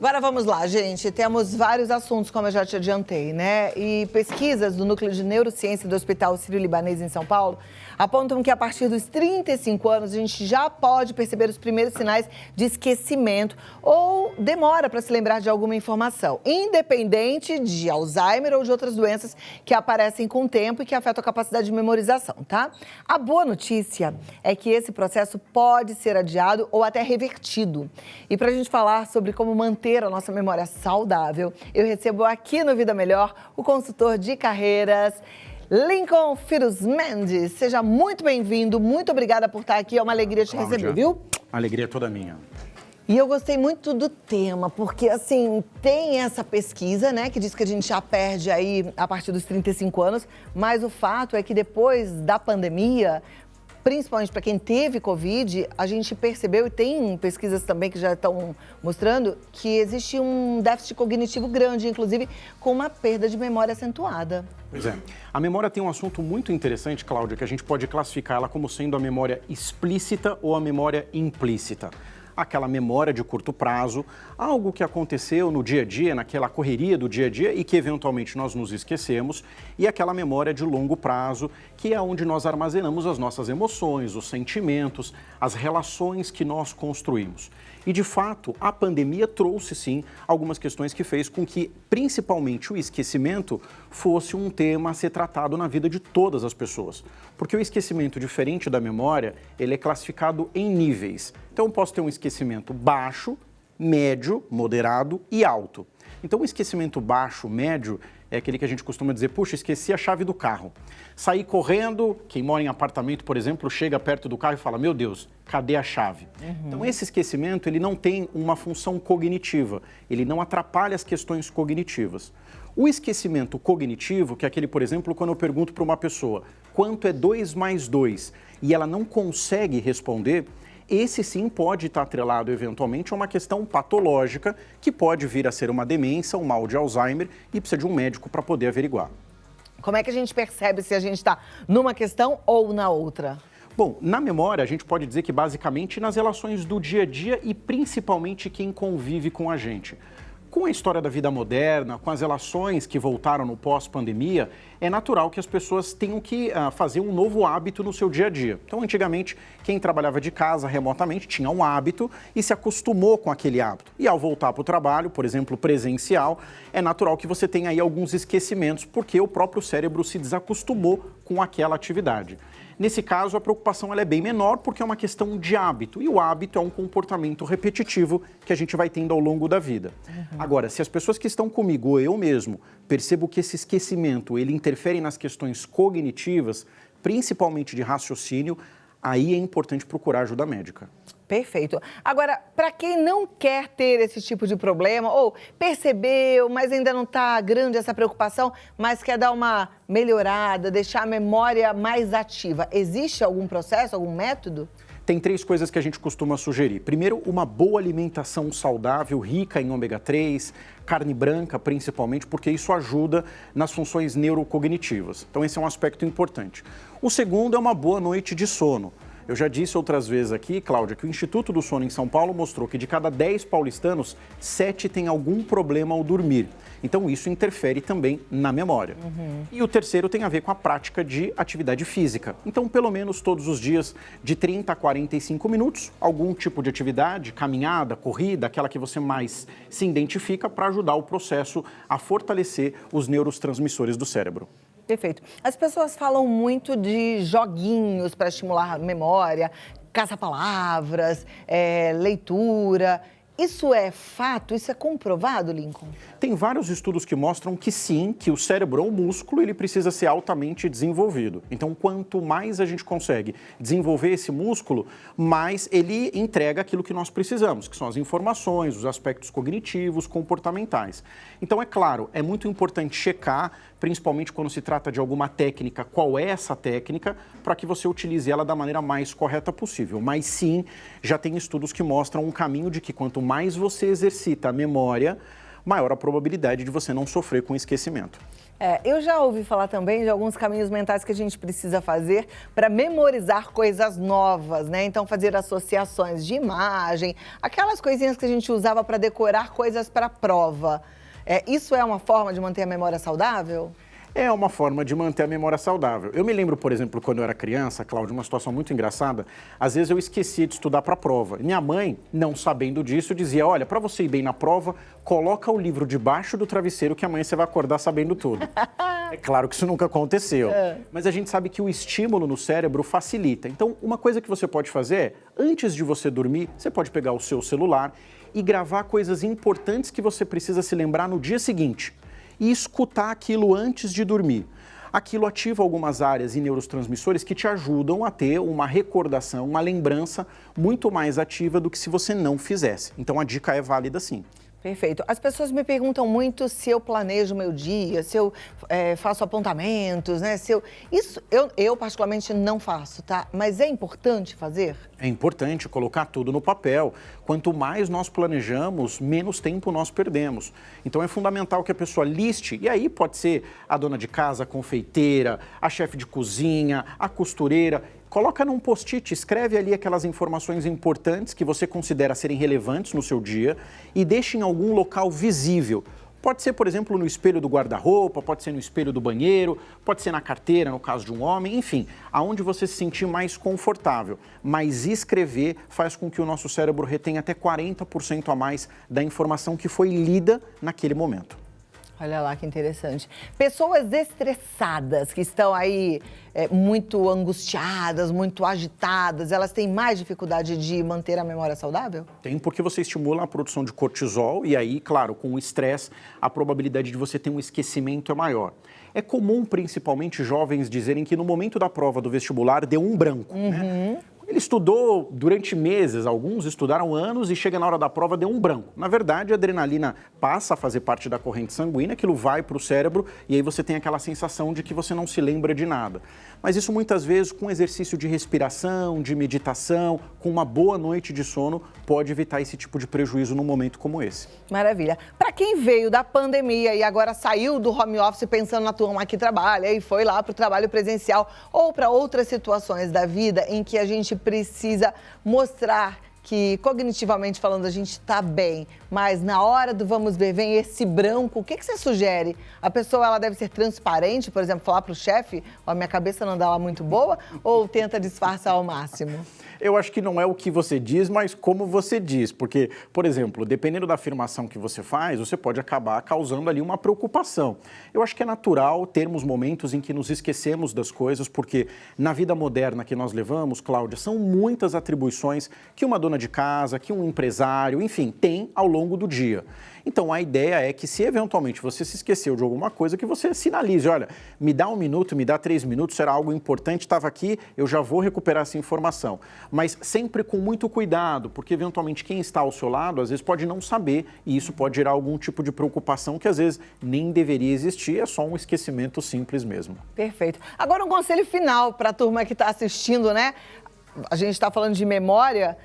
Agora vamos lá, gente. Temos vários assuntos, como eu já te adiantei, né? E pesquisas do Núcleo de Neurociência do Hospital Sírio-Libanês em São Paulo apontam que a partir dos 35 anos a gente já pode perceber os primeiros sinais de esquecimento ou demora para se lembrar de alguma informação, independente de Alzheimer ou de outras doenças que aparecem com o tempo e que afetam a capacidade de memorização, tá? A boa notícia é que esse processo pode ser adiado ou até revertido. E para a gente falar sobre como manter a nossa memória saudável, eu recebo aqui no Vida Melhor o consultor de carreiras, Lincoln Firuz Mendes. Seja muito bem-vindo, muito obrigada por estar aqui, é uma alegria te receber, viu? A alegria é toda minha. E eu gostei muito do tema, porque, assim, tem essa pesquisa, né, que diz que a gente já perde aí a partir dos 35 anos, mas o fato é que depois da pandemia, principalmente para quem teve Covid, a gente percebeu, e tem pesquisas também que já estão mostrando, que existe um déficit cognitivo grande, inclusive com uma perda de memória acentuada. Pois é. A memória tem um assunto muito interessante, Cláudia, que a gente pode classificar ela como sendo a memória explícita ou a memória implícita. Aquela memória de curto prazo, algo que aconteceu no dia a dia, naquela correria do dia a dia e que eventualmente nós nos esquecemos, e aquela memória de longo prazo, que é onde nós armazenamos as nossas emoções, os sentimentos, as relações que nós construímos. E, de fato, a pandemia trouxe, sim, algumas questões que fez com que, principalmente, o esquecimento fosse um tema a ser tratado na vida de todas as pessoas. Porque o esquecimento, diferente da memória, ele é classificado em níveis. Então, eu posso ter um esquecimento baixo, médio, moderado e alto. Então, o esquecimento baixo, médio, é aquele que a gente costuma dizer, puxa, esqueci a chave do carro. Saí correndo, quem mora em apartamento, por exemplo, chega perto do carro e fala, meu Deus, cadê a chave? Então, esse esquecimento, ele não tem uma função cognitiva, ele não atrapalha as questões cognitivas. O esquecimento cognitivo, que é aquele, por exemplo, quando eu pergunto para uma pessoa, quanto é 2 mais 2? E ela não consegue responder, esse sim pode estar atrelado eventualmente a uma questão patológica que pode vir a ser uma demência, um mal de Alzheimer e precisa de um médico para poder averiguar. Como é que a gente percebe se a gente está numa questão ou na outra? Bom, na memória a gente pode dizer que basicamente nas relações do dia a dia e principalmente quem convive com a gente. Com a história da vida moderna, com as relações que voltaram no pós-pandemia, é natural que as pessoas tenham que fazer um novo hábito no seu dia a dia. Então, antigamente, quem trabalhava de casa remotamente tinha um hábito e se acostumou com aquele hábito. E ao voltar para o trabalho, por exemplo, presencial, é natural que você tenha aí alguns esquecimentos, porque o próprio cérebro se desacostumou com aquela atividade. Nesse caso, a preocupação ela é bem menor porque é uma questão de hábito. E o hábito é um comportamento repetitivo que a gente vai tendo ao longo da vida. Agora, se as pessoas que estão comigo, ou eu mesmo, percebo que esse esquecimento ele interfere nas questões cognitivas, principalmente de raciocínio, aí é importante procurar ajuda médica. Perfeito. Agora, para quem não quer ter esse tipo de problema, ou percebeu, mas ainda não está grande essa preocupação, mas quer dar uma melhorada, deixar a memória mais ativa, existe algum processo, algum método? Tem 3 coisas que a gente costuma sugerir. Primeiro, uma boa alimentação saudável, rica em ômega 3, carne branca principalmente, porque isso ajuda nas funções neurocognitivas. Então esse é um aspecto importante. O segundo é uma boa noite de sono. Eu já disse outras vezes aqui, Cláudia, que o Instituto do Sono em São Paulo mostrou que de cada 10 paulistanos, 7 têm algum problema ao dormir. Então isso interfere também na memória. E o terceiro tem a ver com a prática de atividade física. Então, pelo menos todos os dias, de 30 a 45 minutos, algum tipo de atividade, caminhada, corrida, aquela que você mais se identifica para ajudar o processo a fortalecer os neurotransmissores do cérebro. Perfeito. As pessoas falam muito de joguinhos para estimular a memória, caça-palavras, leitura. Isso é fato? Isso é comprovado, Lincoln? Tem vários estudos que mostram que sim, que o cérebro é um músculo, ele precisa ser altamente desenvolvido. Então, quanto mais a gente consegue desenvolver esse músculo, mais ele entrega aquilo que nós precisamos, que são as informações, os aspectos cognitivos, comportamentais. Então, é claro, é muito importante checar, principalmente quando se trata de alguma técnica, qual é essa técnica, para que você utilize ela da maneira mais correta possível. Mas sim, já tem estudos que mostram um caminho de que quanto mais você exercita a memória, maior a probabilidade de você não sofrer com esquecimento. Eu já ouvi falar também de alguns caminhos mentais que a gente precisa fazer para memorizar coisas novas, né? Então, fazer associações de imagem, aquelas coisinhas que a gente usava para decorar coisas para prova. Isso é uma forma de manter a memória saudável? É uma forma de manter a memória saudável. Eu me lembro, por exemplo, quando eu era criança, Cláudia, uma situação muito engraçada. Às vezes eu esquecia de estudar para a prova. Minha mãe, não sabendo disso, dizia, olha, para você ir bem na prova, coloca o livro debaixo do travesseiro que amanhã você vai acordar sabendo tudo. É claro que isso nunca aconteceu. Mas a gente sabe que o estímulo no cérebro facilita. Então, uma coisa que você pode fazer é, antes de você dormir, você pode pegar o seu celular e gravar coisas importantes que você precisa se lembrar no dia seguinte. E escutar aquilo antes de dormir. Aquilo ativa algumas áreas e neurotransmissores que te ajudam a ter uma recordação, uma lembrança muito mais ativa do que se você não fizesse. Então a dica é válida sim. Perfeito. As pessoas me perguntam muito se eu planejo o meu dia, se eu faço apontamentos, né? Isso eu particularmente não faço, tá? Mas é importante fazer? É importante colocar tudo no papel. Quanto mais nós planejamos, menos tempo nós perdemos. Então é fundamental que a pessoa liste, e aí pode ser a dona de casa, a confeiteira, a chefe de cozinha, a costureira. Coloca num post-it, escreve ali aquelas informações importantes que você considera serem relevantes no seu dia e deixe em algum local visível. Pode ser, por exemplo, no espelho do guarda-roupa, pode ser no espelho do banheiro, pode ser na carteira, no caso de um homem, enfim, aonde você se sentir mais confortável. Mas escrever faz com que o nosso cérebro retenha até 40% a mais da informação que foi lida naquele momento. Olha lá que interessante. Pessoas estressadas, que estão aí muito angustiadas, muito agitadas, elas têm mais dificuldade de manter a memória saudável? Tem, porque você estimula a produção de cortisol e aí, claro, com o estresse, a probabilidade de você ter um esquecimento é maior. É comum, principalmente, jovens dizerem que no momento da prova do vestibular deu um branco, né? Ele estudou durante meses, alguns estudaram anos e chega na hora da prova, deu um branco. Na verdade, a adrenalina passa a fazer parte da corrente sanguínea, aquilo vai para o cérebro e aí você tem aquela sensação de que você não se lembra de nada. Mas isso muitas vezes com exercício de respiração, de meditação, com uma boa noite de sono, pode evitar esse tipo de prejuízo num momento como esse. Maravilha. Para quem veio da pandemia e agora saiu do home office pensando na turma que trabalha e foi lá para o trabalho presencial ou para outras situações da vida em que a gente precisa mostrar que, cognitivamente falando, a gente está bem, mas na hora do vamos ver, vem esse branco, o que você sugere? A pessoa ela deve ser transparente, por exemplo, falar para o chefe, a minha cabeça não anda lá muito boa, ou tenta disfarçar ao máximo? Eu acho que não é o que você diz, mas como você diz. Porque, por exemplo, dependendo da afirmação que você faz, você pode acabar causando ali uma preocupação. Eu acho que é natural termos momentos em que nos esquecemos das coisas, porque na vida moderna que nós levamos, Cláudia, são muitas atribuições que uma dona de casa, que um empresário, enfim, tem ao longo do dia. Então, a ideia é que se eventualmente você se esqueceu de alguma coisa, que você sinalize, olha, me dá 1 minuto, me dá 3 minutos, será algo importante, estava aqui, eu já vou recuperar essa informação. Mas sempre com muito cuidado, porque eventualmente quem está ao seu lado, às vezes pode não saber e isso pode gerar algum tipo de preocupação que às vezes nem deveria existir, é só um esquecimento simples mesmo. Perfeito. Agora um conselho final para a turma que está assistindo, né? A gente está falando de memória.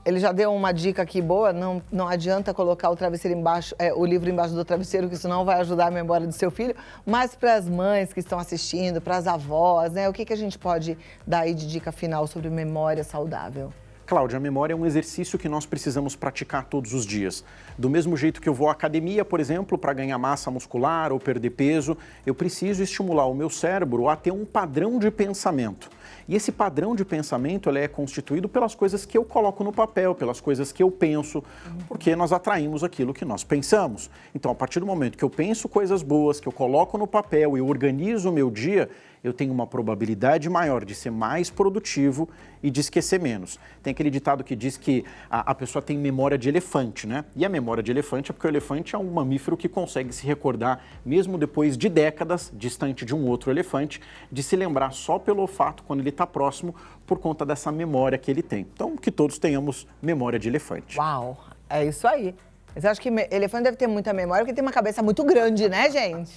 Ele já deu uma dica aqui boa, não adianta colocar o travesseiro embaixo, o livro embaixo do travesseiro, que isso não vai ajudar a memória do seu filho. Mas para as mães que estão assistindo, para as avós, né? O que a gente pode dar aí de dica final sobre memória saudável? Cláudia, a memória é um exercício que nós precisamos praticar todos os dias. Do mesmo jeito que eu vou à academia, por exemplo, para ganhar massa muscular ou perder peso, eu preciso estimular o meu cérebro a ter um padrão de pensamento. E esse padrão de pensamento ele é constituído pelas coisas que eu coloco no papel, pelas coisas que eu penso, porque nós atraímos aquilo que nós pensamos. Então, a partir do momento que eu penso coisas boas, que eu coloco no papel e organizo o meu dia, eu tenho uma probabilidade maior de ser mais produtivo e de esquecer menos. Tem aquele ditado que diz que a pessoa tem memória de elefante, né? E a memória de elefante é porque o elefante é um mamífero que consegue se recordar, mesmo depois de décadas, distante de um outro elefante, de se lembrar só pelo olfato quando ele está próximo, por conta dessa memória que ele tem. Então, que todos tenhamos memória de elefante. Uau, é isso aí. Mas eu acho que elefante deve ter muita memória, porque tem uma cabeça muito grande, né, gente?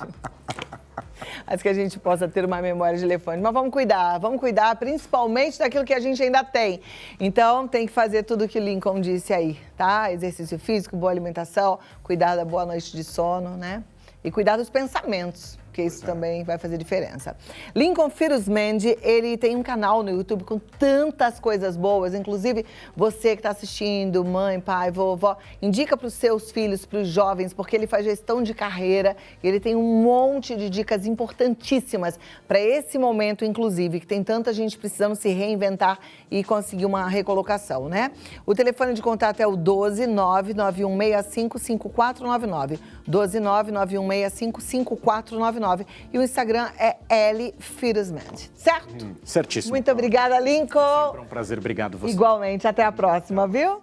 Acho que a gente possa ter uma memória de elefante. Mas vamos cuidar principalmente daquilo que a gente ainda tem. Então, tem que fazer tudo o que o Lincoln disse aí, tá? Exercício físico, boa alimentação, cuidar da boa noite de sono, né? E cuidar dos pensamentos. porque isso também vai fazer diferença. Lincoln Firuzmendi, ele tem um canal no YouTube com tantas coisas boas, inclusive você que está assistindo, mãe, pai, vovó, indica para os seus filhos, para os jovens, porque ele faz gestão de carreira, ele tem um monte de dicas importantíssimas para esse momento, inclusive, que tem tanta gente precisando se reinventar e conseguir uma recolocação, né? O telefone de contato é o 12991655499, 12991655499 e o Instagram é Firuzmendi, certo? Certíssimo. Muito obrigada, Lincoln. Sempre um prazer, obrigado você. Igualmente, até a próxima, viu?